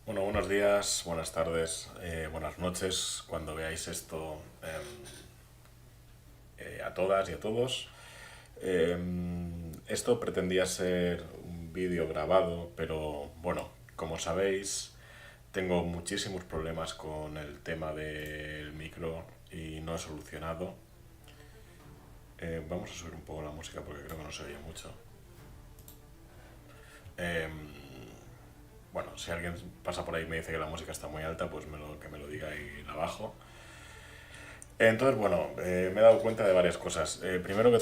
Bueno, buenos días, buenas tardes, buenas noches, cuando veáis esto a todas y a todos. Esto pretendía ser un vídeo grabado, pero bueno, como sabéis, tengo muchísimos problemas con el tema del micro y no he solucionado. Vamos a subir un poco la música porque creo que no se oye mucho. Bueno, si alguien pasa por ahí y me dice que la música está muy alta, pues que me lo diga y la bajo. Entonces, bueno, me he dado cuenta de varias cosas. Primero que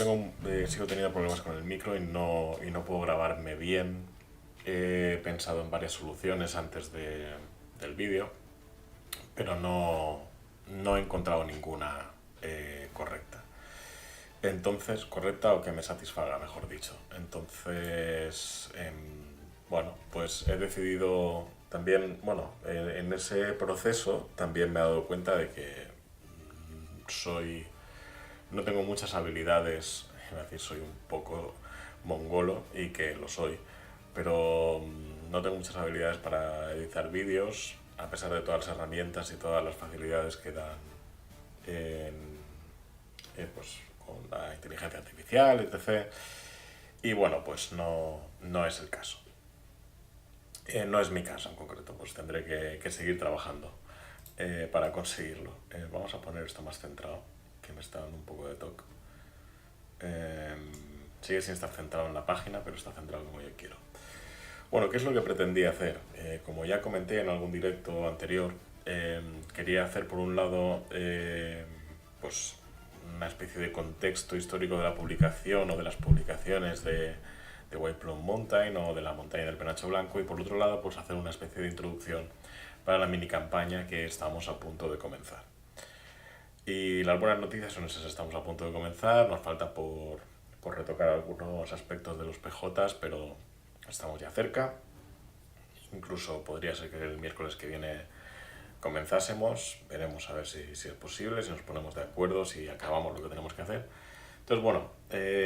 sigo teniendo problemas con el micro y no puedo grabarme bien. He pensado en varias soluciones del vídeo, pero no he encontrado ninguna correcta. Entonces, correcta o que me satisfaga, mejor dicho. Entonces, bueno, pues he decidido también, bueno, en ese proceso también me he dado cuenta de que soy no tengo muchas habilidades, iba a decir soy un poco mongolo y que lo soy, pero no tengo muchas habilidades para editar vídeos, a pesar de todas las herramientas y todas las facilidades que dan en, pues, con la inteligencia artificial, etc. Y bueno, pues no es el caso. No es mi caso en concreto, pues tendré que seguir trabajando para conseguirlo. Vamos a poner esto más centrado, que me está dando un poco de toque. Eh, Sigue sin estar centrado en la página, pero está centrado como yo quiero. Bueno, ¿qué es lo que pretendía hacer? Como ya comenté en algún directo anterior, quería hacer por un lado pues una especie de contexto histórico de la publicación o de las publicaciones de White Plum Mountain o de la montaña del Penacho Blanco, y por otro lado pues hacer una especie de introducción para la mini campaña que estamos a punto de comenzar. Y las buenas noticias son esas: estamos a punto de comenzar, nos falta por retocar algunos aspectos de los PJs, pero estamos ya cerca. Incluso podría ser que el miércoles que viene comenzásemos, veremos a ver si es posible, si nos ponemos de acuerdo, si acabamos lo que tenemos que hacer. Entonces, bueno,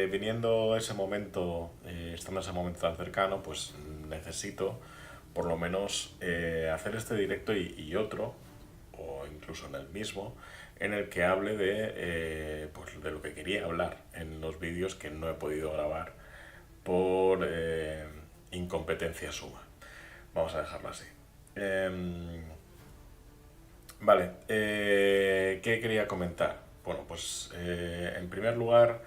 viniendo ese momento, estando ese momento tan cercano, pues necesito por lo menos hacer este directo y otro, o incluso en el mismo, en el que hable pues de lo que quería hablar en los vídeos que no he podido grabar por incompetencia suma. Vamos a dejarlo así. Vale, ¿qué quería comentar? Bueno, pues en primer lugar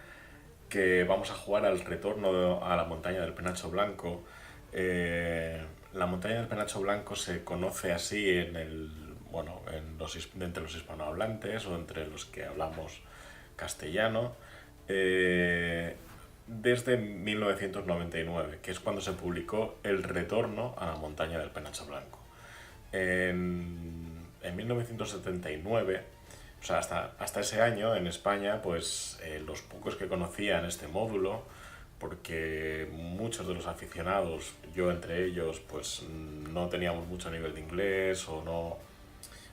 que vamos a jugar al retorno a la montaña del Penacho Blanco. La montaña del Penacho Blanco se conoce así bueno, entre los hispanohablantes o entre los que hablamos castellano, eh, desde 1999, que es cuando se publicó El retorno a la montaña del Penacho Blanco. En 1979, o sea, hasta ese año en España, pues los pocos que conocían este módulo, porque muchos de los aficionados, yo entre ellos, pues no teníamos mucho nivel de inglés o no,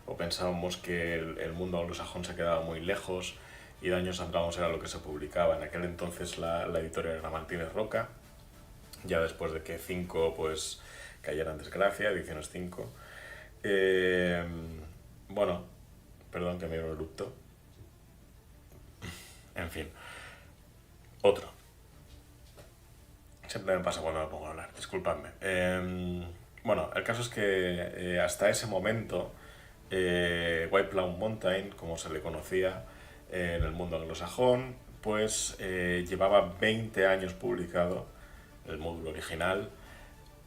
o pensábamos que el mundo anglosajón se quedaba muy lejos y Daños Andragos era lo que se publicaba. En aquel entonces la editorial era Martínez Roca, ya después de que 5 pues cayera en desgracia, ediciones 5. Eh, bueno, perdón que me erupto. En fin, otro. Siempre me pasa cuando me pongo a hablar, disculpadme. Bueno, el caso es que hasta ese momento, White Plum Mountain, como se le conocía en el mundo anglosajón, pues llevaba 20 años publicado el módulo original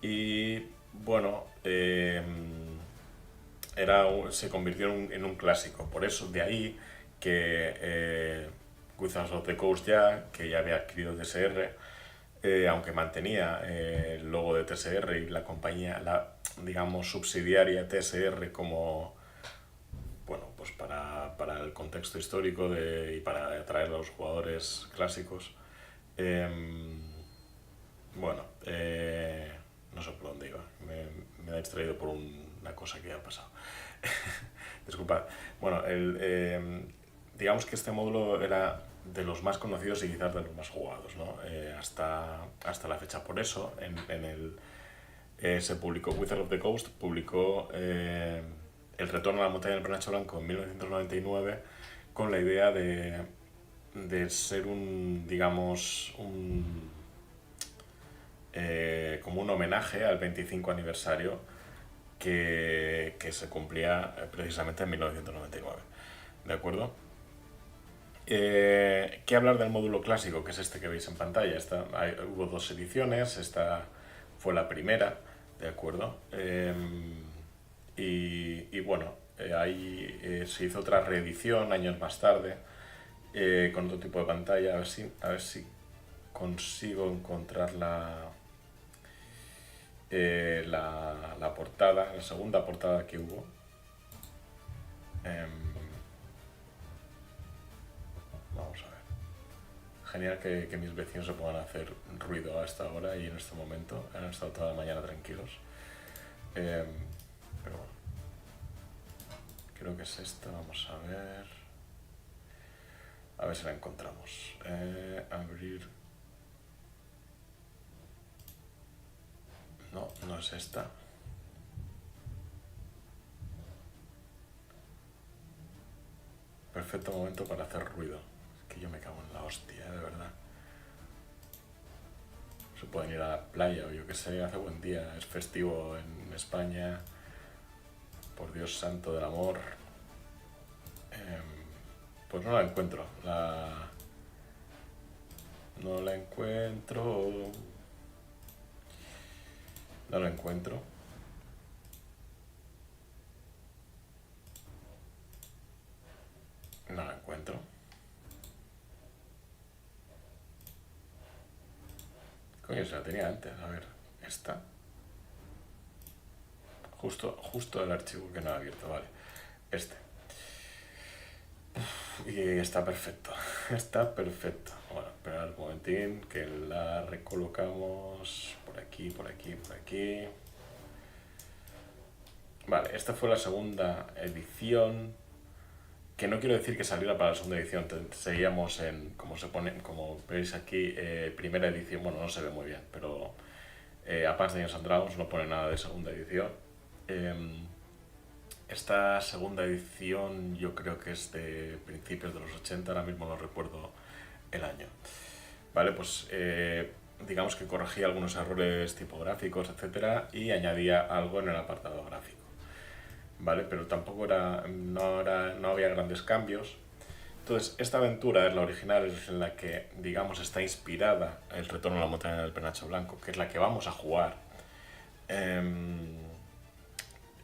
y bueno, se convirtió en un clásico. Por eso, de ahí que Wizards of the Coast que ya había adquirido TSR, aunque mantenía el logo de TSR y la compañía, digamos, subsidiaria TSR como, bueno, pues para el contexto histórico y para atraer a los jugadores clásicos. Eh, bueno, no sé por dónde iba, me he distraído por una cosa que ya ha pasado. Disculpad. Bueno, digamos que este módulo era de los más conocidos y quizás de los más jugados, ¿no? Hasta la fecha. Por eso, se publicó, Wizard of the Coast publicó El retorno a la montaña del penacho blanco en 1999 con la idea de ser un, digamos, como un homenaje al 25 aniversario que se cumplía precisamente en 1999. ¿De acuerdo? ¿Qué hablar del módulo clásico, que es este que veis en pantalla? Hubo dos ediciones, esta fue la primera, ¿de acuerdo? Y bueno, ahí se hizo otra reedición años más tarde, con otro tipo de pantalla, a ver si consigo encontrar la portada, la segunda portada que hubo. Vamos a ver. Genial que mis vecinos se puedan hacer ruido a esta hora y en este momento. Han estado toda la mañana tranquilos. Pero bueno. Creo que es esta, vamos a ver. A ver si la encontramos. Abrir. No, no es esta. Perfecto momento para hacer ruido. Es que yo me cago en la hostia, de verdad. Se pueden ir a la playa o yo que sé, hace buen día, es festivo en España. Por Dios santo del amor. Pues no la encuentro. No la encuentro. No la encuentro. No la encuentro. Coño, se la tenía antes. A ver, esta. Justo el archivo que no ha abierto, vale. Este. Y está perfecto. Está perfecto. Bueno, esperad un momentín que la recolocamos por aquí, por aquí, por aquí. Vale, esta fue la segunda edición. Que no quiero decir que saliera para la segunda edición. Seguíamos en, como se pone, como veis aquí, primera edición. Bueno, no se ve muy bien, pero a Advanced Dungeons and Dragons no pone nada de segunda edición. Esta segunda edición yo creo que es de principios de los 80, ahora mismo no recuerdo el año. Vale, pues digamos que corregía algunos errores tipográficos, etcétera, y añadía algo en el apartado gráfico. Vale, pero tampoco no había grandes cambios. Entonces, esta aventura es la original, es en la que, digamos, está inspirada el retorno a la montaña del penacho blanco, que es la que vamos a jugar.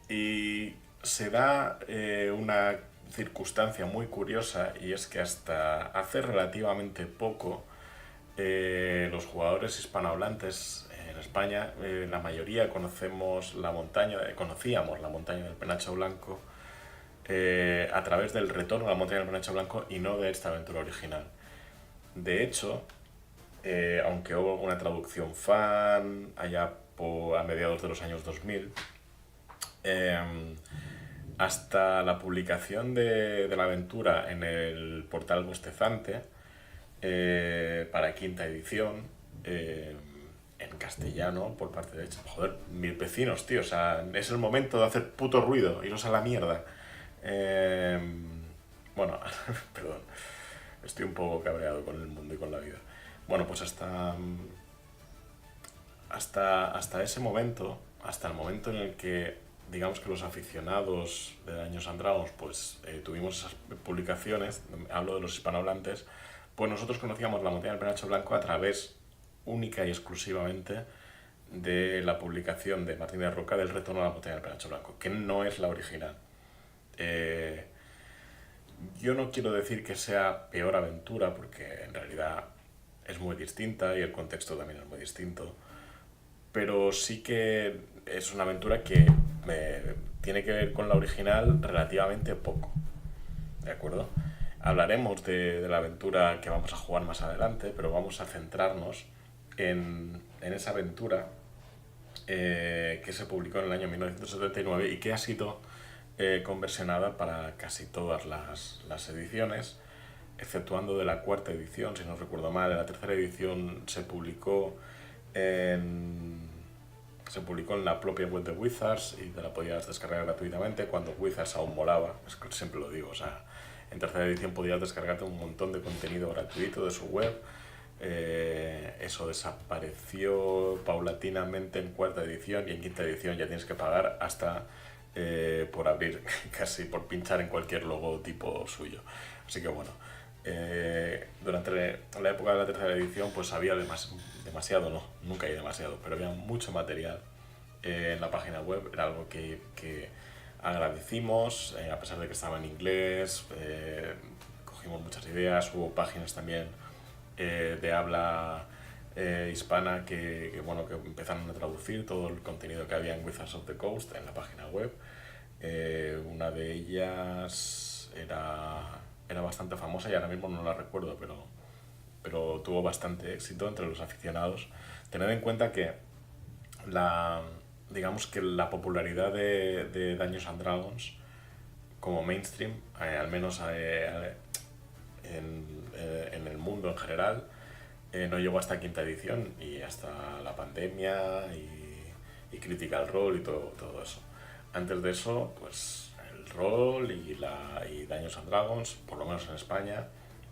Y se da una circunstancia muy curiosa, y es que hasta hace relativamente poco los jugadores hispanohablantes en España, la mayoría conocíamos la montaña del penacho blanco a través del retorno a la montaña del penacho blanco y no de esta aventura original. De hecho, aunque hubo alguna traducción fan allá a mediados de los años 2000, hasta la publicación de la aventura en el portal Bostezante, para quinta edición, en castellano, por parte de... Joder, mis vecinos, tío, o sea, es el momento de hacer puto ruido, iros a la mierda. Bueno, perdón, estoy un poco cabreado con el mundo y con la vida. Bueno, pues hasta ese momento, hasta el momento en el que, digamos que los aficionados de Dungeons and Dragons, pues tuvimos esas publicaciones, hablo de los hispanohablantes, pues nosotros conocíamos la montaña del penacho blanco a través única y exclusivamente de la publicación de Martínez Roca del retorno a la montaña del penacho blanco, que no es la original. Yo no quiero decir que sea peor aventura, porque en realidad es muy distinta y el contexto también es muy distinto, pero sí que es una aventura que tiene que ver con la original relativamente poco, ¿de acuerdo? Hablaremos de la aventura que vamos a jugar más adelante, pero vamos a centrarnos en esa aventura que se publicó en el año 1979 y que ha sido conversionada para casi todas las ediciones, exceptuando de la cuarta edición, si no recuerdo mal. En la tercera edición se se publicó en la propia web de Wizards y te la podías descargar gratuitamente cuando Wizards aún molaba, es que siempre lo digo, o sea, en tercera edición podías descargarte un montón de contenido gratuito de su web. Eso desapareció paulatinamente en cuarta edición y en quinta edición ya tienes que pagar hasta por abrir, casi por pinchar en cualquier logotipo suyo. Así que bueno, durante la época de la tercera edición pues había demasiado, no, nunca hay demasiado, pero había mucho material en la página web, era algo que agradecimos, a pesar de que estaba en inglés, cogimos muchas ideas, hubo páginas también de habla hispana bueno, que empezaron a traducir todo el contenido que había en Wizards of the Coast en la página web. Una de ellas era bastante famosa y ahora mismo no la recuerdo, pero tuvo bastante éxito entre los aficionados. Tened en cuenta que digamos que la popularidad de Dungeons and Dragons como mainstream, al menos en el mundo en general, no llegó hasta quinta edición y hasta la pandemia y Critical Role y todo eso. Antes de eso, pues el rol y Dungeons and Dragons, por lo menos en España,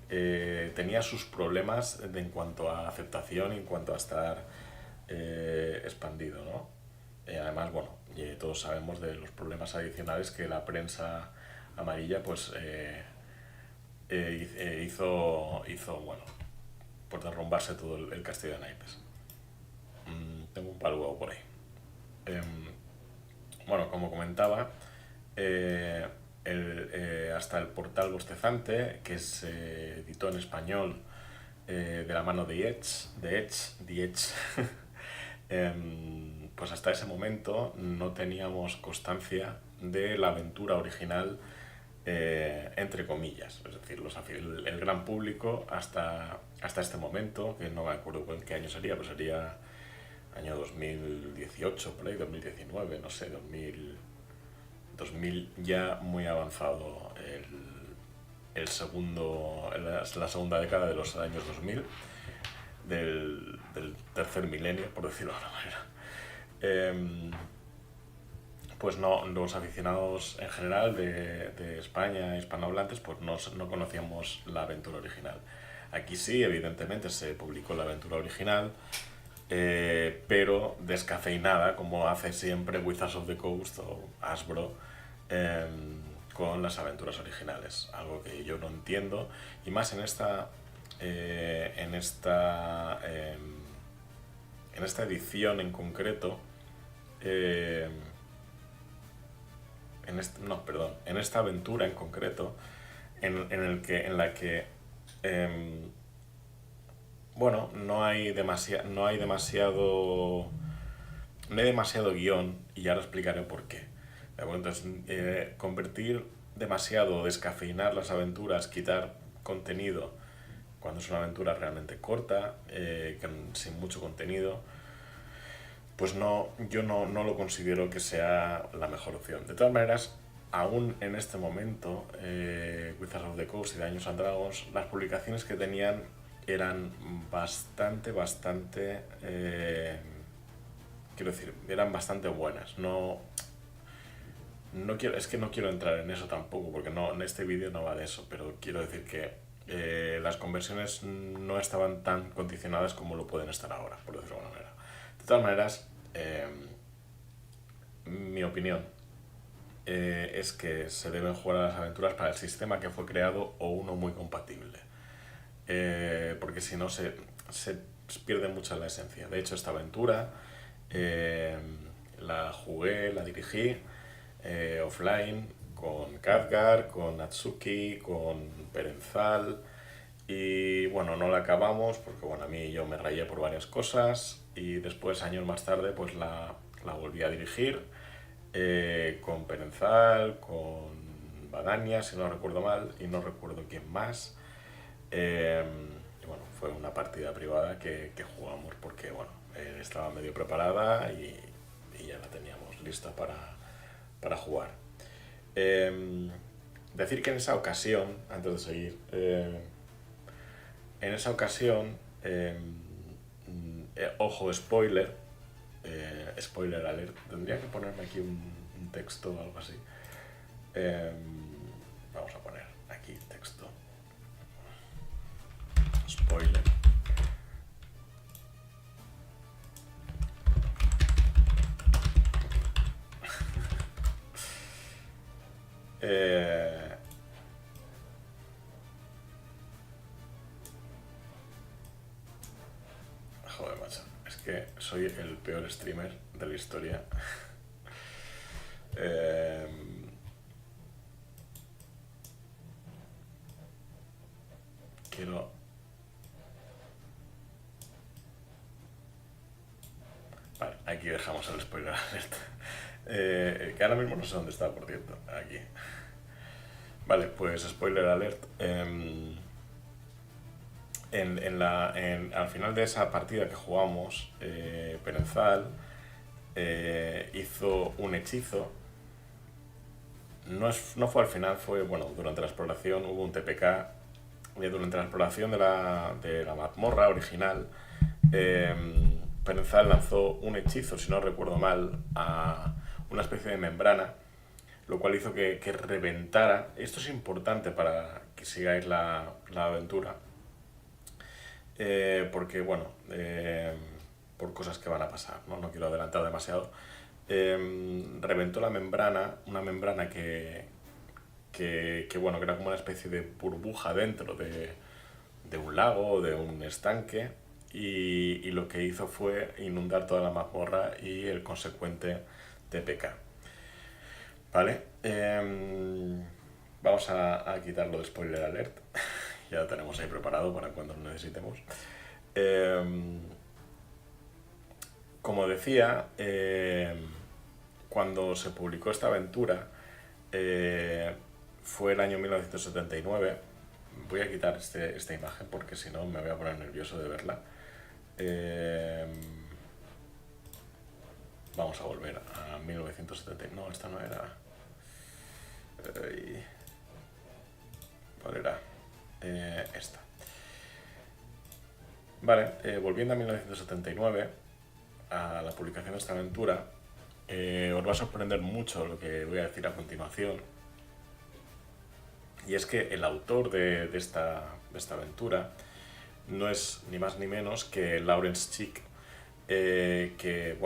tenía sus problemas en cuanto a aceptación y en cuanto a estar expandido, ¿no? Además, bueno, todos sabemos de los problemas adicionales que la prensa amarilla pues hizo, bueno, por derrumbarse todo el castillo de naipes. Tengo un palo por ahí. Bueno, como comentaba, hasta el portal Bostezante, que se editó en español de la mano de Edge, pues hasta ese momento no teníamos constancia de la aventura original, entre comillas, es decir, el gran público hasta este momento, que no me acuerdo en qué año sería, pero sería año 2018, por ahí, 2019, no sé, 2000 ya muy avanzado la segunda década de los años 2000, del tercer milenio, por decirlo de alguna manera. Pues no, los aficionados en general de España, hispanohablantes, pues no conocíamos la aventura original. Aquí sí, evidentemente, se publicó la aventura original, pero descafeinada, como hace siempre Wizards of the Coast o Hasbro con las aventuras originales. Algo que yo no entiendo, y más en esta edición en concreto. En esta aventura en concreto, en la que bueno, no hay demasiado guión, y ahora explicaré por qué. Entonces, convertir demasiado, descafeinar las aventuras, quitar contenido cuando es una aventura realmente corta, sin mucho contenido, pues yo no lo considero que sea la mejor opción. De todas maneras, aún en este momento, Wizards of the Coast y Dungeons and Dragons, las publicaciones que tenían eran bastante, quiero decir, eran bastante buenas. Es que no quiero entrar en eso tampoco, porque en este vídeo no va de eso, pero quiero decir que las conversiones no estaban tan condicionadas como lo pueden estar ahora, por decirlo de alguna manera. De todas maneras, mi opinión es que se deben jugar a las aventuras para el sistema que fue creado o uno muy compatible, porque si no se pierde mucha la esencia. De hecho, esta aventura la jugué, la dirigí offline con Khadgar, con Natsuki, con Perenzal, y bueno, no la acabamos porque bueno, yo me rayé por varias cosas, y después, años más tarde, pues la volví a dirigir con Perenzal, con Badania, si no recuerdo mal, y no recuerdo quién más. Y bueno, fue una partida privada que jugamos porque bueno, estaba medio preparada y ya la teníamos lista para jugar. Decir que en esa ocasión, antes de seguir, ojo, spoiler, Spoiler alert. Tendría que ponerme aquí un texto o algo así. Vamos a poner aquí texto. Spoiler. Joder, macho. Es que soy el peor streamer de la historia. Eh, quiero... Vale, aquí dejamos el spoiler alert. Que ahora mismo no sé dónde está, por cierto. Aquí. Vale, pues spoiler alert. Al final de esa partida que jugamos, Perenzal hizo un hechizo. No fue al final, fue bueno, durante la exploración hubo un TPK. Durante la exploración de la mazmorra original, Perenzal lanzó un hechizo, si no recuerdo mal, a una especie de membrana, lo cual hizo que reventara. Esto es importante para que sigáis la aventura, porque, bueno, por cosas que van a pasar, no quiero adelantar demasiado. Reventó la membrana, una membrana bueno, que era como una especie de burbuja dentro de un lago o de un estanque, y lo que hizo fue inundar toda la mazmorra y el consecuente TPK. ¿Vale? Vamos a quitarlo de spoiler alert. Ya lo tenemos ahí preparado para cuando lo necesitemos. Como decía, cuando se publicó esta aventura, fue el año 1979. Voy a quitar esta imagen porque si no me voy a poner nervioso de verla. Vamos a volver a 1970. No, esta no era. ¿Cuál era? Esta. Vale, volviendo a 1979, a la publicación de esta aventura, os va a sorprender mucho lo que voy a decir a continuación. Y es que el autor de esta aventura no es ni más ni menos que Lawrence Chick, que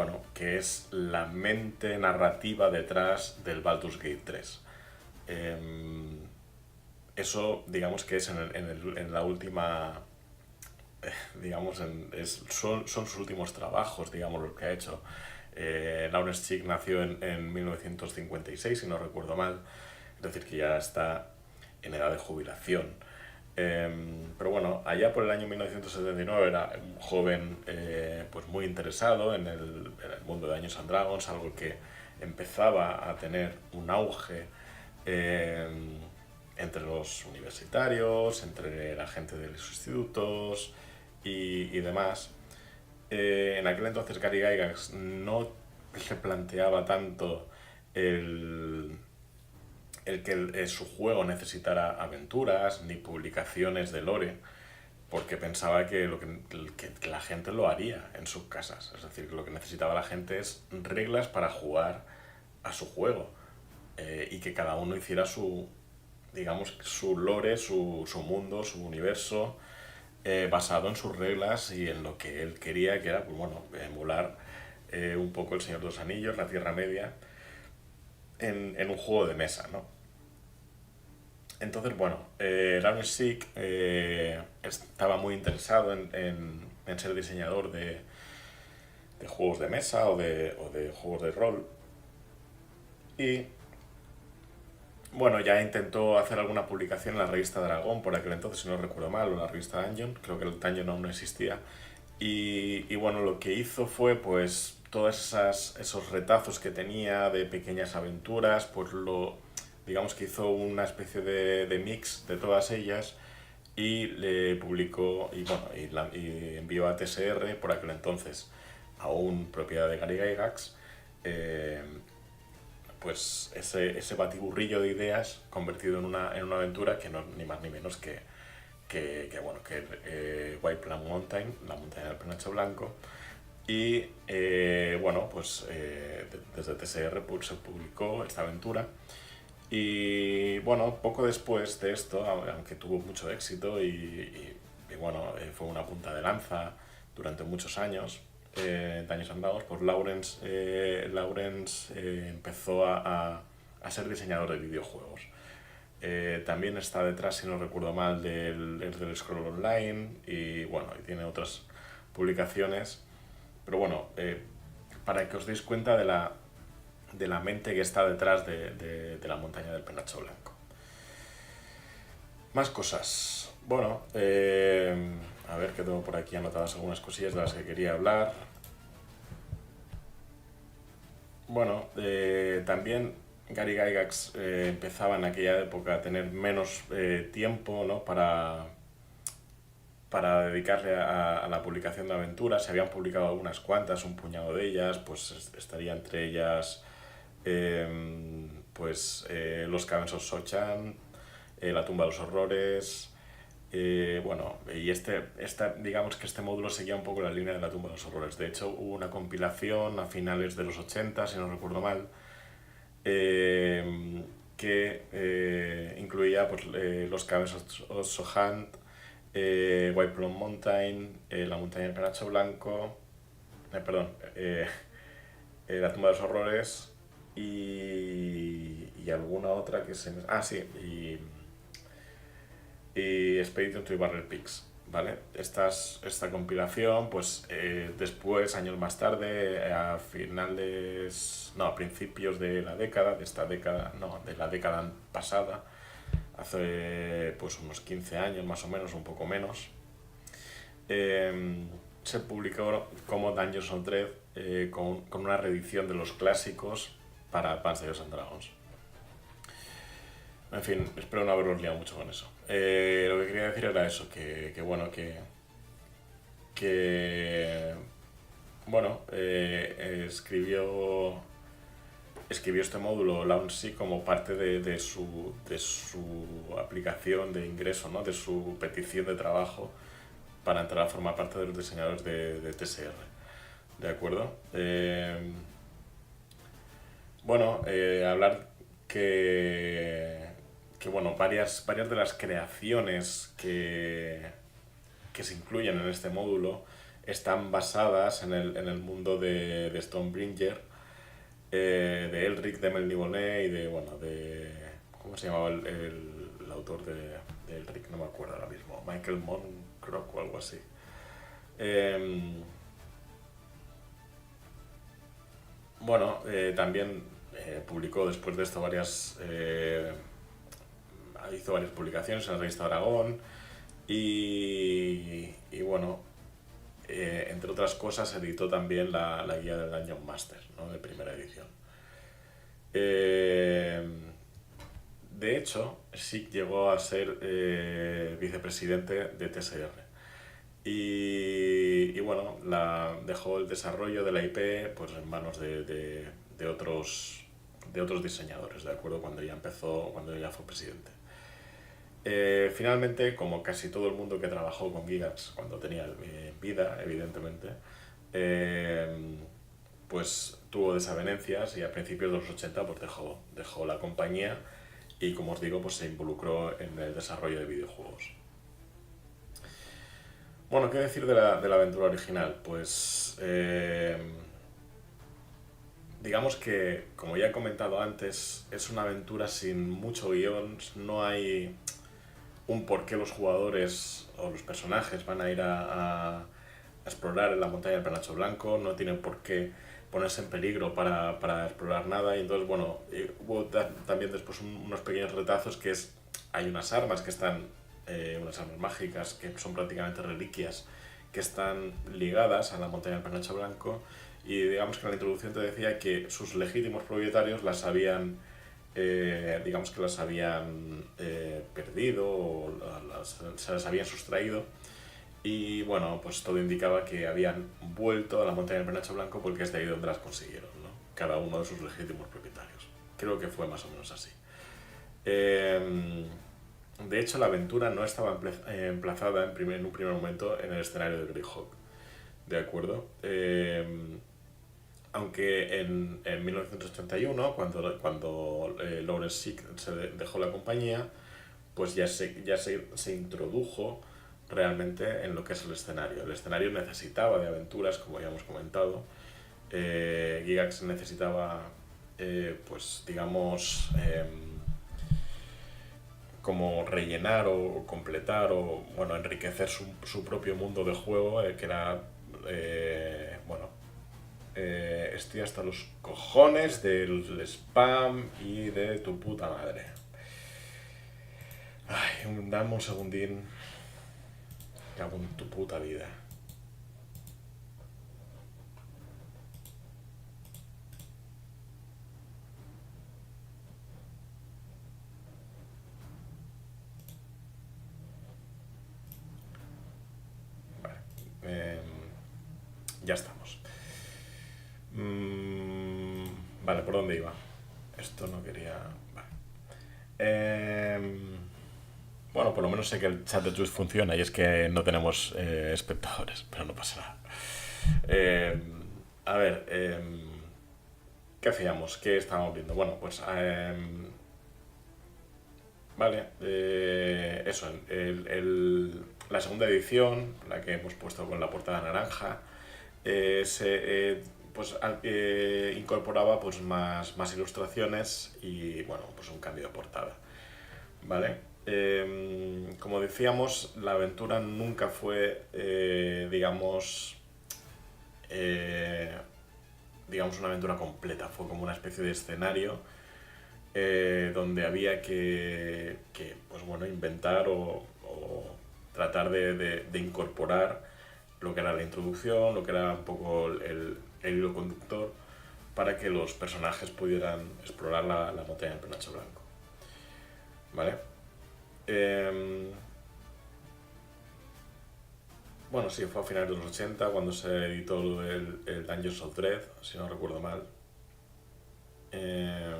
es la mente narrativa detrás del Baldur's Gate 3. Eso, digamos que es en la última, digamos, son sus últimos trabajos, digamos, lo que ha hecho. Lawrence Chick nació en 1956, si no recuerdo mal, es decir, que ya está en edad de jubilación. Pero bueno, allá por el año 1979 era un joven pues muy interesado en el mundo de Dungeons and Dragons, algo que empezaba a tener un auge entre los universitarios, entre la gente de los institutos y demás. En aquel entonces Gary Gygax no se planteaba tanto el que su juego necesitara aventuras ni publicaciones de lore, porque pensaba que la gente lo haría en sus casas. Es decir, que lo que necesitaba la gente es reglas para jugar a su juego, y que cada uno hiciera digamos, su lore, su mundo, su universo, basado en sus reglas y en lo que él quería, que era, pues bueno, emular un poco El Señor de los Anillos, la Tierra Media, en un juego de mesa, ¿no? Entonces, bueno, Lawrence Chick estaba muy interesado en ser diseñador de juegos de mesa o de juegos de rol. Y bueno, ya intentó hacer alguna publicación en la revista Dragón por aquel entonces, si no recuerdo mal, o en la revista Dungeon, creo que el Dungeon aún no existía. Y bueno, lo que hizo fue pues todos esos retazos que tenía de pequeñas aventuras, pues digamos que hizo una especie de mix de todas ellas y le publicó y bueno y envió a TSR por aquel entonces, aún propiedad de Gary Gygax, pues ese batiburrillo de ideas convertido en una aventura que no ni más ni menos que White Plum Mountain, la montaña del penacho blanco. Y bueno, pues desde TSR pues, se publicó esta aventura. Y bueno, poco después de esto, aunque tuvo mucho éxito y bueno, fue una punta de lanza durante muchos años, de años andados, pues Lawrence empezó a ser diseñador de videojuegos. También está detrás, si no recuerdo mal, del Scroll Online y bueno, y tiene otras publicaciones. Pero bueno, para que os deis cuenta de la mente que está detrás de la montaña del penacho blanco. Más cosas. Bueno, a ver que tengo por aquí anotadas algunas cosillas de las que quería hablar. Bueno, también Gary Gygax empezaba en aquella época a tener menos tiempo, ¿no? para dedicarle a la publicación de aventuras. Se habían publicado algunas cuantas, un puñado de ellas, pues estaría entre ellas Los Caverns of Sochan, La tumba de los horrores. Bueno, y digamos que este módulo seguía un poco la línea de La tumba de los horrores. De hecho, hubo una compilación a finales de los 80, si no recuerdo mal, que incluía pues, Los Caverns of Sochan, White Plum Mountain, La montaña del penacho blanco, La tumba de los horrores y alguna otra que se me... Ah, sí, y Expedition to Barrel Peaks, ¿vale? Esta compilación, pues después, años más tarde, a principios de la década, de la década pasada, hace pues unos 15 años más o menos, un poco menos, se publicó como Dungeons of Dread con una reedición de los clásicos para Advanced Dungeons and Dragons. En fin, espero no haberos liado mucho con eso. Lo que quería decir era eso, escribió este módulo Launcy como parte de su aplicación de ingreso, ¿no? De su petición de trabajo para entrar a formar parte de los diseñadores de TSR. ¿De acuerdo? Hablar varias de las creaciones que se incluyen en este módulo están basadas en el mundo de Stonebringer, de Elric de Melniboné y de ¿cómo se llamaba el autor de Elric? No me acuerdo ahora mismo, Michael Moncroc o algo así. También publicó después de esto hizo varias publicaciones en la revista Aragón entre otras cosas editó también la guía del Dungeon Master, ¿no? De primera edición. De hecho, sí llegó a ser vicepresidente de TSR dejó el desarrollo de la IP pues, en manos de otros diseñadores, ¿de acuerdo? Cuando ya fue presidente. Finalmente, como casi todo el mundo que trabajó con Gygax cuando tenía vida, evidentemente, pues tuvo desavenencias y a principios de los 80 pues dejó la compañía y, como os digo, pues se involucró en el desarrollo de videojuegos. Bueno, ¿qué decir de la aventura original? Pues digamos que, como ya he comentado antes, es una aventura sin mucho guión, no hay un por qué los jugadores o los personajes van a ir a explorar en la montaña del penacho blanco, no tienen por qué ponerse en peligro para explorar nada. Y entonces, hubo también después unos pequeños retazos hay unas armas que están, unas armas mágicas que son prácticamente reliquias, que están ligadas a la montaña del penacho blanco, y digamos que en la introducción te decía que sus legítimos propietarios las habían perdido o se las habían sustraído, y pues todo indicaba que habían vuelto a la montaña del penacho blanco porque es de ahí donde las consiguieron, ¿no? Cada uno de sus legítimos propietarios. Creo que fue más o menos así. De hecho, la aventura no estaba emplazada en un primer momento en el escenario de Greyhawk, ¿de acuerdo? aunque en 1981, cuando Lawrence Sick dejó la compañía, pues se introdujo realmente en lo que es el escenario. El escenario necesitaba de aventuras, como ya hemos comentado. Gygax necesitaba, pues digamos, como rellenar o completar o, bueno, enriquecer su propio mundo de juego, que era, bueno, estoy hasta los cojones del spam y de tu puta madre. Ay, dame un segundín. Cago en tu puta vida. Vale. Ya estamos. Vale, ¿por dónde iba? Esto no quería... Vale. Bueno, por lo menos sé que el chat de Twitch funciona y es que no tenemos espectadores, pero no pasa nada. Eh, a ver, ¿qué hacíamos? ¿Qué estábamos viendo? Bueno, pues vale, eso, la segunda edición, la que hemos puesto con la portada naranja, pues incorporaba pues más ilustraciones y bueno, pues un cambio de portada, ¿vale? Como decíamos, la aventura nunca fue, eh, digamos, una aventura completa, fue como una especie de escenario donde había pues bueno, inventar o tratar de incorporar lo que era la introducción, lo que era un poco el hilo conductor para que los personajes pudieran explorar la montaña del penacho blanco. ¿Vale? Eh, bueno, sí, fue a finales de los 80 cuando se editó el Dungeons of Dread, si no recuerdo mal. Eh,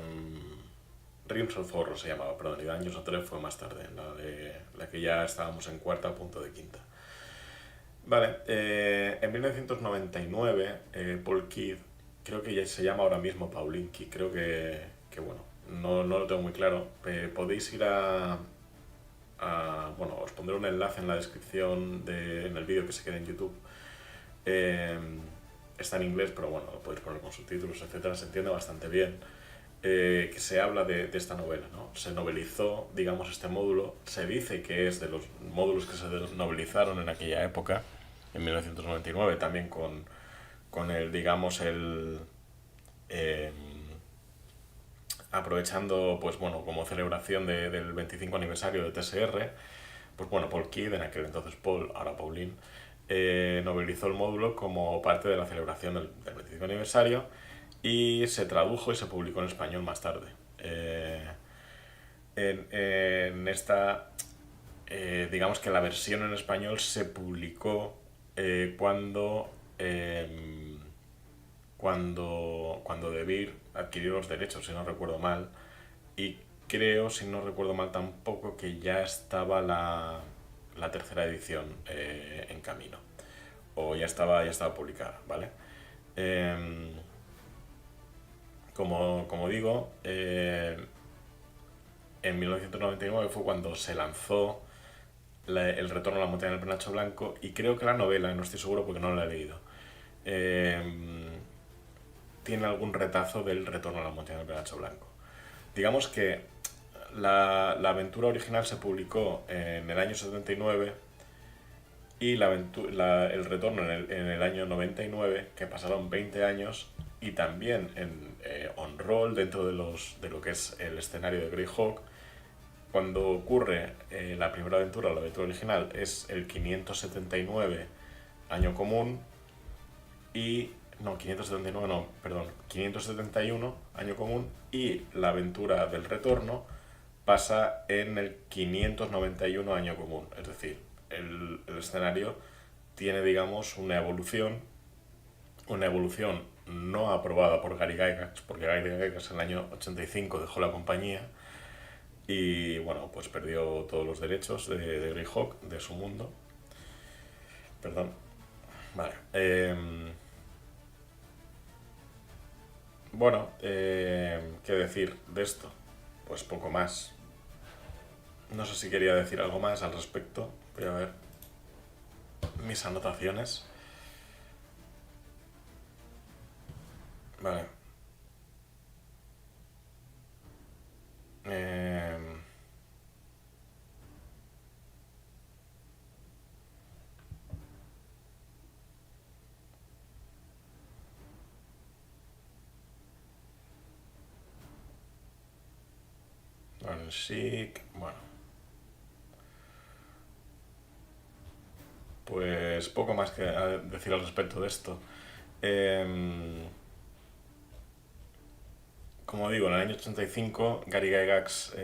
Realms of Horror se llamaba, perdón, y Dungeons of Dread fue más tarde, la que ya estábamos en cuarta a punto de quinta. Vale, en 1999 Paul Kidd, creo que ya se llama ahora mismo Paulinki, creo que bueno, no lo tengo muy claro. Podéis ir bueno, os pondré un enlace en la descripción en el vídeo que se quede en YouTube. Eh, Está en inglés, pero bueno, lo podéis poner con subtítulos, etcétera, se entiende bastante bien. Que se habla de esta novela, ¿no? Se novelizó, digamos, este módulo. Se dice que es de los módulos que se novelizaron en aquella época, en 1999, también con el, digamos, eh, aprovechando, pues bueno, como celebración del 25 aniversario de TSR, pues bueno, Paul Kidd, en aquel entonces Paul, ahora Pauline, novelizó el módulo como parte de la celebración del 25 aniversario y se tradujo y se publicó en español más tarde. En esta, digamos que la versión en español se publicó cuando De Beer adquirió los derechos, si no recuerdo mal, y creo, si no recuerdo mal tampoco, que ya estaba la tercera edición en camino, o ya estaba publicada, ¿vale? Eh, como digo, en 1999 fue cuando se lanzó el retorno a la montaña del penacho blanco y creo que la novela, no estoy seguro porque no la he leído, eh, tiene algún retazo del retorno a la montaña del penacho blanco. Digamos que la aventura original se publicó en el año 79 y el retorno en el año 99, que pasaron 20 años, y también en on-roll dentro de lo que es el escenario de Greyhawk, cuando ocurre la primera aventura, la aventura original, es el 579 año común y... No, 579 no, perdón, 571 año común y la aventura del retorno pasa en el 591 año común. Es decir, el escenario tiene, digamos, una evolución no aprobada por Gary Gygax, porque Gary Gygax en el año 85 dejó la compañía y, bueno, pues perdió todos los derechos de Greyhawk, de su mundo. Perdón. Vale. Bueno, ¿qué decir de esto? Pues poco más. No sé si quería decir algo más al respecto. Voy a ver mis anotaciones. Vale. Eh, bueno, chic. Bueno, pues poco más que decir al respecto de esto. Eh, Como digo, en el año 85, Gary Gygax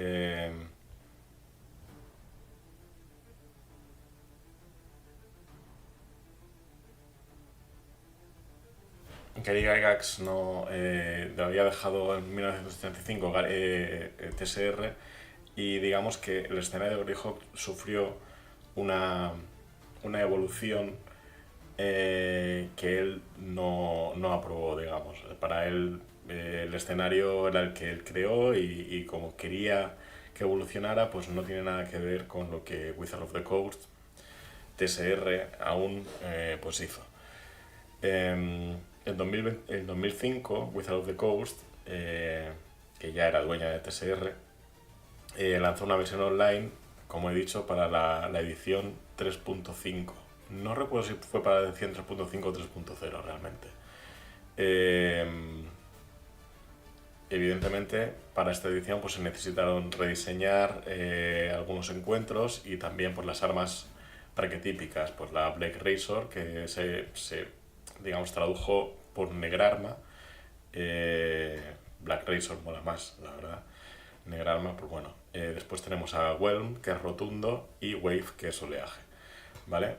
Gary Gygax no, había dejado en 1975 TSR, y digamos que el escenario de Greyhawk sufrió una, una evolución que él no aprobó, digamos. Para él el escenario era el que él creó, y como quería que evolucionara, pues no tiene nada que ver con lo que Wizard of the Coast, TSR, aún pues hizo. En 2005, Wizard of the Coast, que ya era dueña de TSR, lanzó una versión online, como he dicho, para la edición 3.5. No recuerdo si fue para la edición 3.5 o 3.0 realmente. Eh, Evidentemente, para esta edición pues se necesitaron rediseñar algunos encuentros, y también por las armas arquetípicas, pues la Black Razor, que se digamos tradujo por Negrarma. eh, Black Razor mola más, la verdad. Negrarma, pues bueno. Después tenemos a Whelm, que es rotundo, y Wave, que es oleaje, ¿vale?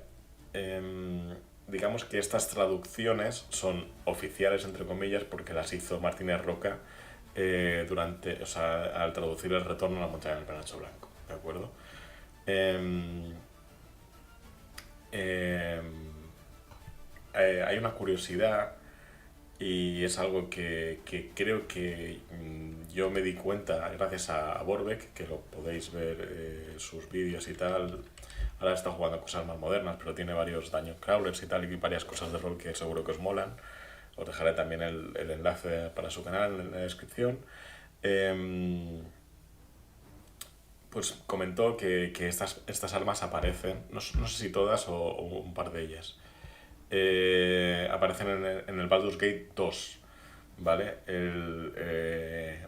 Digamos que estas traducciones son oficiales, entre comillas, porque las hizo Martínez Roca o sea, al traducir El retorno a la montaña del penacho blanco, ¿de acuerdo? Em, em, Hay una curiosidad, y es algo que creo que yo me di cuenta gracias a Borbeck, que lo podéis ver sus vídeos y tal. Ahora está jugando cosas más modernas, pero tiene varios Dungeon Crawlers y tal, y varias cosas de rol que seguro que os molan. Os dejaré también el enlace para su canal en la descripción. Em, pues comentó que estas armas aparecen, no sé si todas o un par de ellas, aparecen en el Baldur's Gate 2, ¿vale?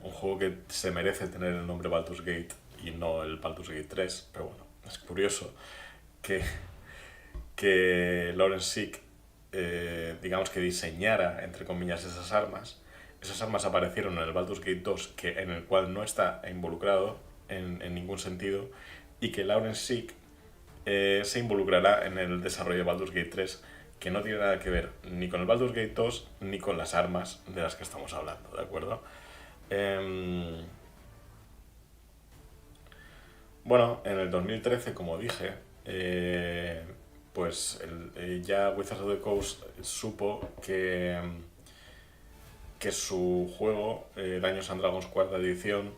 Un juego que se merece tener el nombre Baldur's Gate y no el Baldur's Gate 3, pero bueno, es curioso que, que Lawrence Sick, digamos que diseñara, entre comillas, esas armas. Esas armas aparecieron en el Baldur's Gate 2, en el cual no está involucrado en ningún sentido, y que Lawrence Sick se involucrará en el desarrollo de Baldur's Gate 3, que no tiene nada que ver ni con el Baldur's Gate 2 ni con las armas de las que estamos hablando, ¿de acuerdo? Em, bueno, en el 2013, como dije, pues ya Wizards of the Coast supo que su juego, Dungeons and Dragons cuarta edición,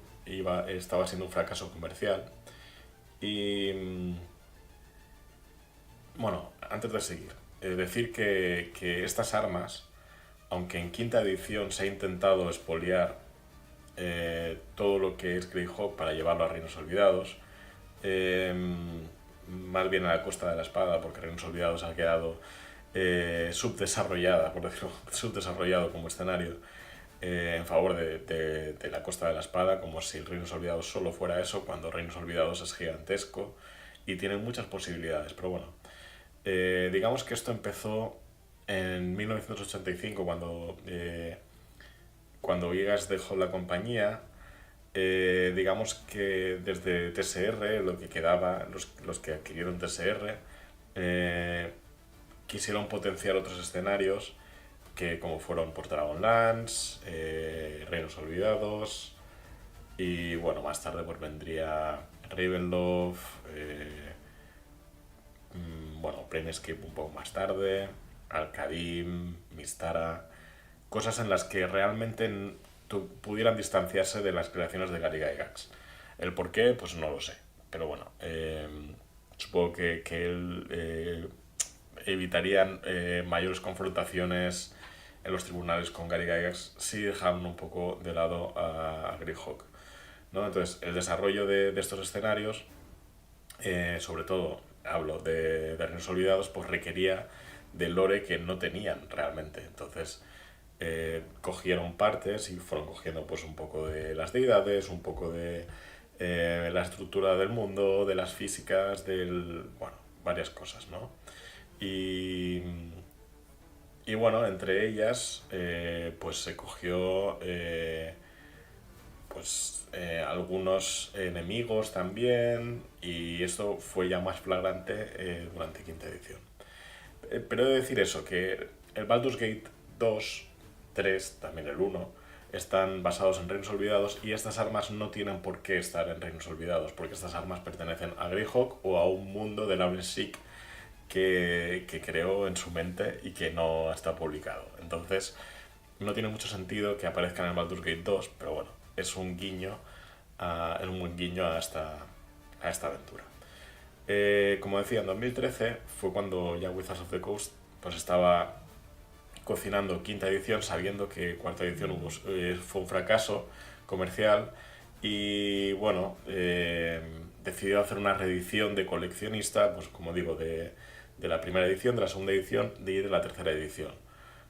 estaba siendo un fracaso comercial. Y bueno, antes de seguir, decir que estas armas, aunque en quinta edición se ha intentado expoliar todo lo que es Greyhawk para llevarlo a Reinos Olvidados, eh, más bien a la Costa de la Espada, porque Reinos Olvidados ha quedado subdesarrollada, por decirlo, subdesarrollado como escenario, en favor de la Costa de la Espada, como si el Reinos Olvidados solo fuera eso, cuando Reinos Olvidados es gigantesco y tiene muchas posibilidades. Pero bueno, digamos que esto empezó en 1985, cuando Gigas dejó la compañía. Digamos que desde TSR, lo que quedaba, los que adquirieron TSR, eh, quisieron potenciar otros escenarios, que como fueron por Dragonlance, Reinos Olvidados, y bueno, más tarde pues vendría Ravenloft, bueno, Planescape un poco más tarde, Alcadim, Mistara, cosas en las que realmente pudieran distanciarse de las creaciones de Gary Gygax. El por qué, pues no lo sé. Pero bueno, supongo que él evitarían mayores confrontaciones en los tribunales con Gary Gygax si dejaban un poco de lado a Greyhawk, ¿no? Entonces, el desarrollo de estos escenarios, sobre todo hablo de Reinos Olvidados, pues requería de lore que no tenían realmente. Entonces, cogieron partes y fueron cogiendo pues un poco de las deidades, un poco de la estructura del mundo, de las físicas, bueno, varias cosas, ¿no? Y, y bueno, entre ellas, pues se cogió algunos enemigos también, y esto fue ya más flagrante durante quinta edición. Pero he de decir eso, que el Baldur's Gate 2, 3, también el 1, están basados en Reinos Olvidados, y estas armas no tienen por qué estar en Reinos Olvidados, porque estas armas pertenecen a Greyhawk o a un mundo de Lauren Sick que creó en su mente y que no está publicado. Entonces, no tiene mucho sentido que aparezcan en Baldur's Gate 2, pero bueno, es un guiño, es un buen guiño a esta aventura. Como decía, en 2013 fue cuando ya Wizards of the Coast pues estaba cocinando quinta edición, sabiendo que cuarta edición fue un fracaso comercial, y bueno, decidió hacer una reedición de coleccionista, pues como digo, de la primera edición, de la segunda edición y de la tercera edición.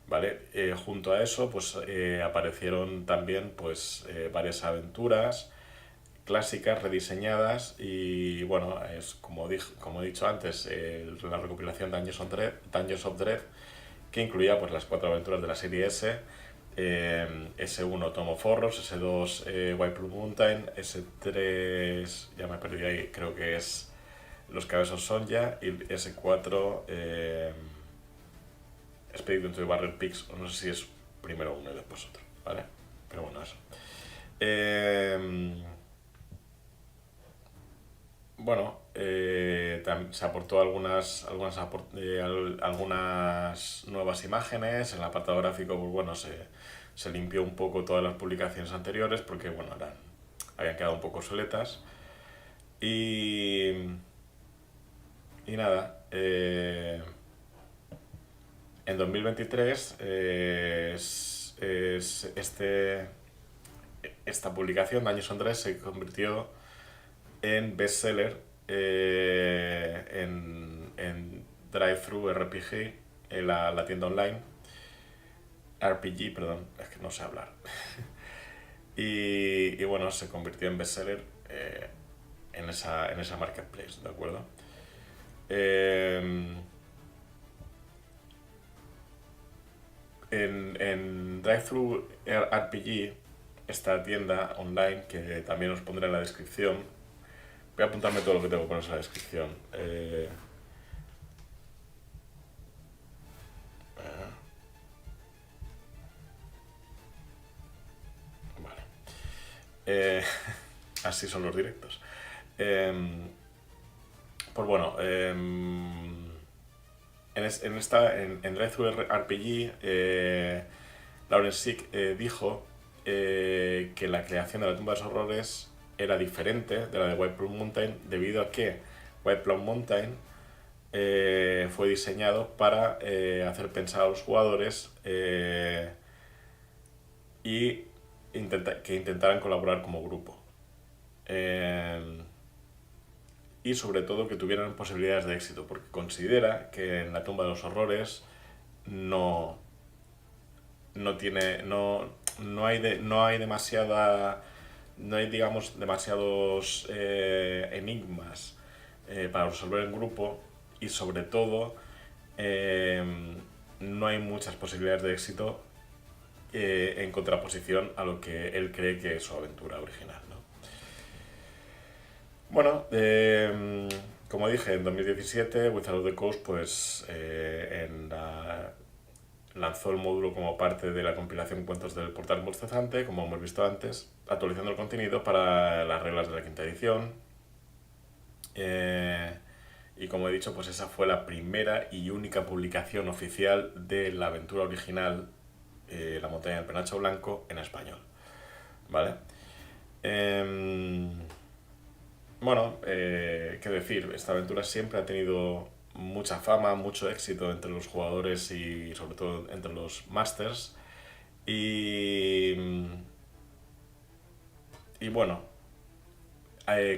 ¿Vale? Junto a eso, pues aparecieron también pues varias aventuras clásicas rediseñadas, y bueno, es como he dicho antes, la recopilación Dungeons of Dread, que incluía pues las 4 aventuras de la serie S, S1 Tom of Horrors, S2 White Plum Mountain, S3, ya me he perdido ahí, creo que es Los Cabezos Sonja, y S4 Expedition to the Barrel Peaks, o no sé si es primero uno y después otro, ¿vale? Pero bueno, eso. Bueno, se aportó algunas nuevas imágenes. En el apartado gráfico, pues bueno, se limpió un poco todas las publicaciones anteriores, porque bueno, habían quedado un poco obsoletas. Y, y nada, en 2023 esta publicación, Dungeons and Dragons, se convirtió en bestseller en Drive-Thru RPG, en la tienda online. RPG, perdón, es que no sé hablar. Y bueno, se convirtió en bestseller en esa marketplace, ¿de acuerdo? En Drive-Thru RPG, esta tienda online, que también os pondré en la descripción, voy a apuntarme todo lo que tengo que poner en la descripción. Vale. Así son los directos. Pues bueno, en Drive-Thru RPG, Lauren Sick dijo que la creación de la tumba de los horrores era diferente de la de White Plum Mountain, debido a que White Plum Mountain fue diseñado para hacer pensar a los jugadores y que intentaran colaborar como grupo. Y sobre todo que tuvieran posibilidades de éxito, porque considera que en la tumba de los horrores no hay demasiada, no hay, digamos, demasiados enigmas para resolver en grupo, y sobre todo no hay muchas posibilidades de éxito en contraposición a lo que él cree que es su aventura original, ¿no? Bueno, como dije, en 2017 Wizards of the Coast pues lanzó el módulo como parte de la compilación Cuentos del Portal Bostezante, como hemos visto antes, actualizando el contenido para las reglas de la quinta edición. Y como he dicho, pues esa fue la primera y única publicación oficial de la aventura original La montaña del penacho blanco en español, ¿vale? Em, bueno, qué decir, esta aventura siempre ha tenido mucha fama, mucho éxito entre los jugadores y sobre todo entre los masters. Y, y bueno,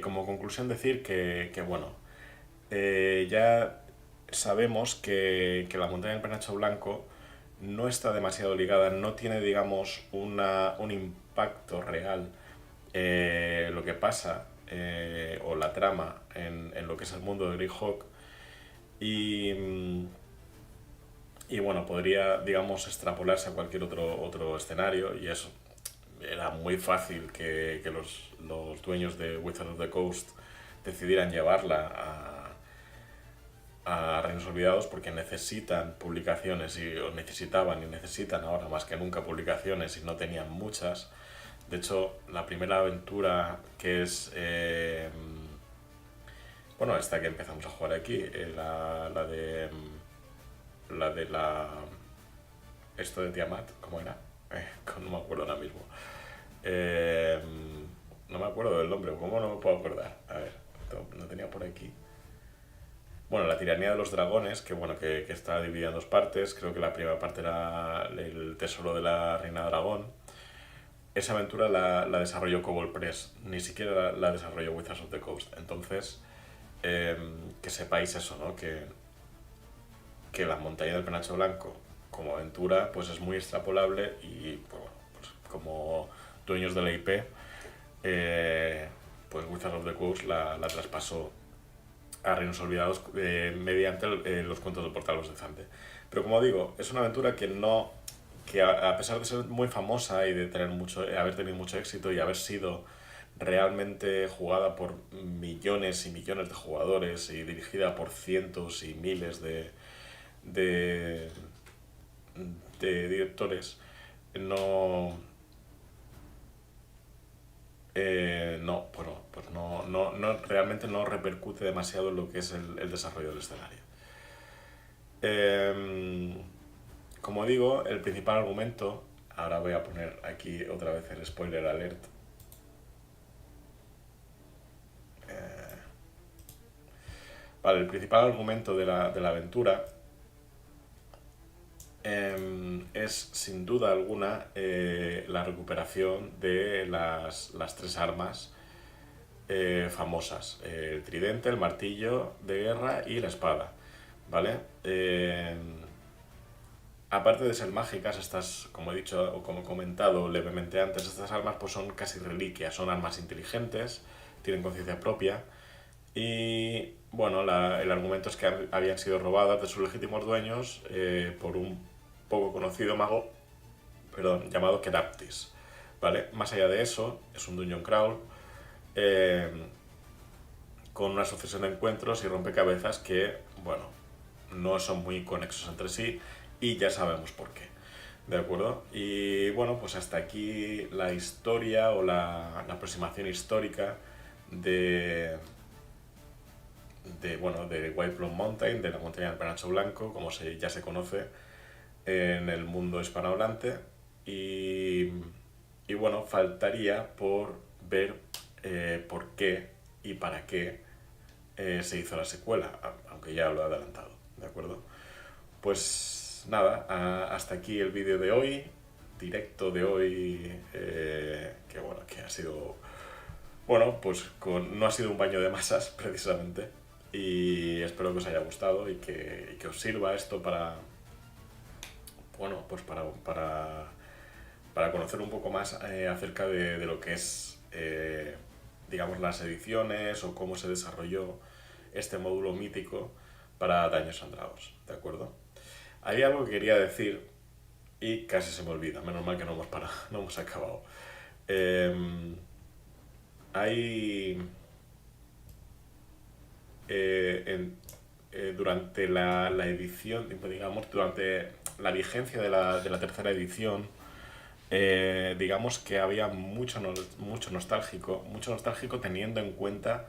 como conclusión decir bueno, ya sabemos que la montaña del penacho blanco no está demasiado ligada, no tiene, digamos, un impacto real lo que pasa o la trama en lo que es el mundo de Greyhawk y, y bueno, podría, digamos, extrapolarse a cualquier otro escenario y eso era muy fácil que los dueños de Wizards of the Coast decidieran llevarla a Reinos Olvidados porque necesitan publicaciones o necesitaban y necesitan ahora más que nunca publicaciones y no tenían muchas. De hecho, la primera aventura que es, bueno, esta que empezamos a jugar aquí, la de la, esto de Tiamat, ¿cómo era? No me acuerdo ahora mismo. Eh, no me acuerdo del nombre, ¿cómo no me puedo acordar? A ver, no tenía por aquí. Bueno, la tiranía de los dragones, que bueno, que está dividida en dos partes. Creo que la primera parte era el tesoro de la reina dragón. Esa aventura la desarrolló Cobalt Press, ni siquiera la desarrolló Wizards of the Coast. Entonces, que sepáis eso, ¿no? Que la montaña del penacho blanco como aventura pues es muy extrapolable y pues, pues, como dueños de la IP, pues Wizards of the Coast la traspasó a Reinos Olvidados mediante los cuentos del Portal de Zante. Pero como digo, es una aventura que a pesar de ser muy famosa y de tener haber tenido mucho éxito y haber sido realmente jugada por millones y millones de jugadores y dirigida por cientos y miles de, de directores, no, bueno, pues realmente no repercute demasiado en lo que es el desarrollo del escenario. Eh, Como digo, el principal argumento, ahora voy a poner aquí otra vez el spoiler alert. Vale, el principal argumento de la aventura es sin duda alguna la recuperación de las tres armas famosas, el tridente, el martillo de guerra y la espada, ¿vale? Aparte de ser mágicas, estas, como he dicho o como he comentado levemente antes, estas armas pues son casi reliquias, son armas inteligentes, tienen conciencia propia y bueno, el argumento es que habían sido robadas de sus legítimos dueños por un poco conocido mago, perdón, llamado Keraptis, ¿vale? Más allá de eso, es un dungeon crawl eh, con una sucesión de encuentros y rompecabezas que, bueno, no son muy conexos entre sí y ya sabemos por qué. ¿De acuerdo? Y bueno, pues hasta aquí la historia o la aproximación histórica bueno, de White Plum Mountain, de la montaña del penacho blanco, como ya se conoce en el mundo hispanohablante. Y bueno, faltaría por ver por qué y para qué se hizo la secuela, aunque ya lo he adelantado, ¿de acuerdo? Pues nada, hasta aquí el vídeo de hoy, directo de hoy, que bueno, que ha sido, bueno, pues no ha sido un baño de masas precisamente, y espero que os haya gustado y que os sirva esto para, bueno, pues para conocer un poco más acerca de lo que es, digamos, las ediciones o cómo se desarrolló este módulo mítico para Dungeons and Dragons, ¿de acuerdo? Hay algo que quería decir y casi se me olvida, menos mal que no hemos parado, no hemos acabado. Eh, hay durante la edición, digamos, durante la vigencia de la tercera edición, digamos que había mucho nostálgico teniendo en cuenta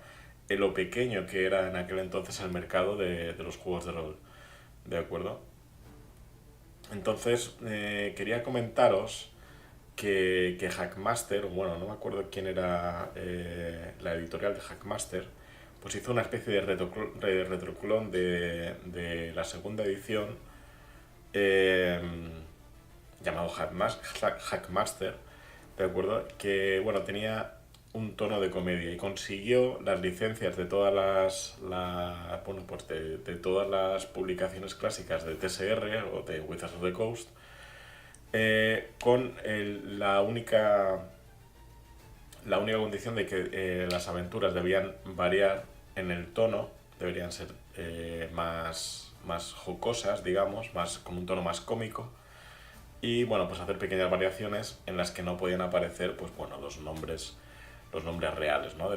lo pequeño que era en aquel entonces el mercado de los juegos de rol, ¿de acuerdo? Entonces, quería comentaros que Hackmaster, bueno, no me acuerdo quién era la editorial de Hackmaster, pues hizo una especie de retroclon de la segunda edición eh, llamado Hackmaster, ¿de acuerdo? Que, bueno, tenía un tono de comedia y consiguió las licencias de todas bueno, pues de todas las publicaciones clásicas de TSR o de Wizards of the Coast, con la única condición de que las aventuras debían variar en el tono, deberían ser más jocosas, digamos, con un tono más cómico, y bueno, pues hacer pequeñas variaciones en las que no podían aparecer, pues bueno, los nombres reales, ¿no? De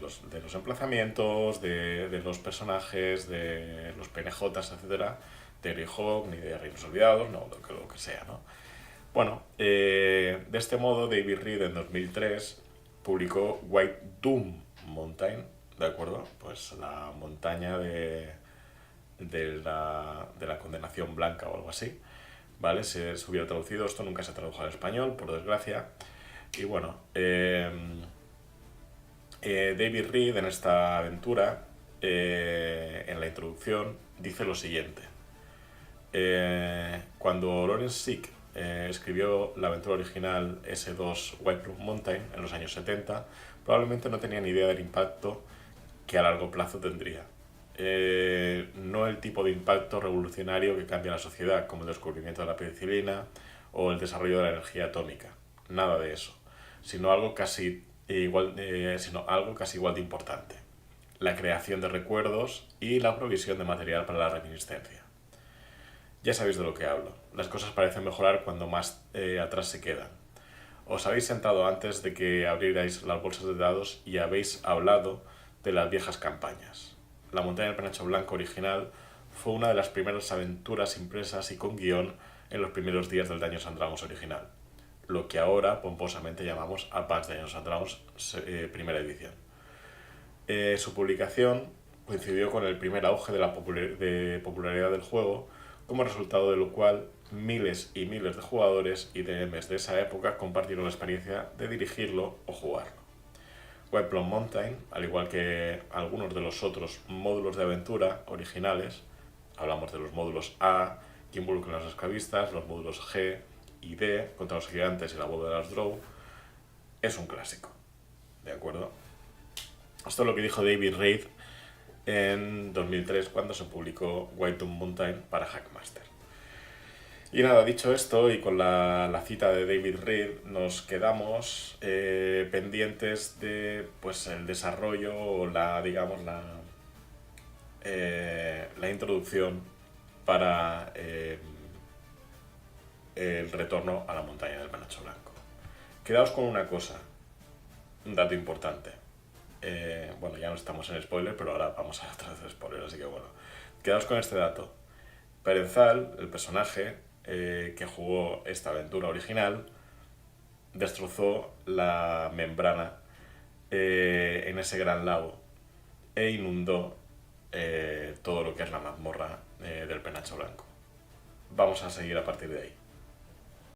los emplazamientos, de los personajes, de los PNJs, etcétera, de Greyhawk, ni de Reinos Olvidados, no, lo que sea, ¿no? Bueno, de este modo David Reed en 2003 publicó White Doom Mountain, ¿de acuerdo? Pues la montaña de la condenación blanca o algo así, ¿vale? Se hubiera traducido, esto nunca se tradujo al español, por desgracia. Y bueno, David Reed en esta aventura, en la introducción, dice lo siguiente. Cuando Lawrence Sick escribió la aventura original S2 White Plum Mountain en los años 70, probablemente no tenía ni idea del impacto que a largo plazo tendría. No el tipo de impacto revolucionario que cambia la sociedad, como el descubrimiento de la penicilina o el desarrollo de la energía atómica. Nada de eso, sino algo casi igual de importante: la creación de recuerdos y la provisión de material para la reminiscencia. Ya sabéis de lo que hablo. Las cosas parecen mejorar cuando más atrás se quedan. Os habéis sentado antes de que abrierais las bolsas de dados y habéis hablado de las viejas campañas. La montaña del penacho blanco original fue una de las primeras aventuras impresas y con guión en los primeros días del Dungeons and Dragons original, lo que ahora pomposamente llamamos Advanced Dungeons and Dragons primera edición. Su publicación coincidió con el primer auge de la popularidad del juego, como resultado de lo cual miles y miles de jugadores y DMs de esa época compartieron la experiencia de dirigirlo o jugarlo. White Plum Mountain, al igual que algunos de los otros módulos de aventura originales, hablamos de los módulos A, que involucran a los esclavistas, los módulos G y D, contra los gigantes y la boda de las Drow, es un clásico, ¿de acuerdo? Esto es lo que dijo David Reed en 2003 cuando se publicó White Doom Mountain para Hackmaster. Y nada, dicho esto, y con la cita de David Reed, nos quedamos pendientes de, pues, el desarrollo o la introducción para el retorno a la montaña del penacho blanco. Quedaos con una cosa, un dato importante. Bueno, ya no estamos en spoiler, pero ahora vamos a tratar de spoiler, así que bueno. Quedaos con este dato. Perenzal, el personaje que jugó esta aventura original, destrozó la membrana en ese gran lago e inundó todo lo que es la mazmorra del penacho blanco. Vamos a seguir a partir de ahí.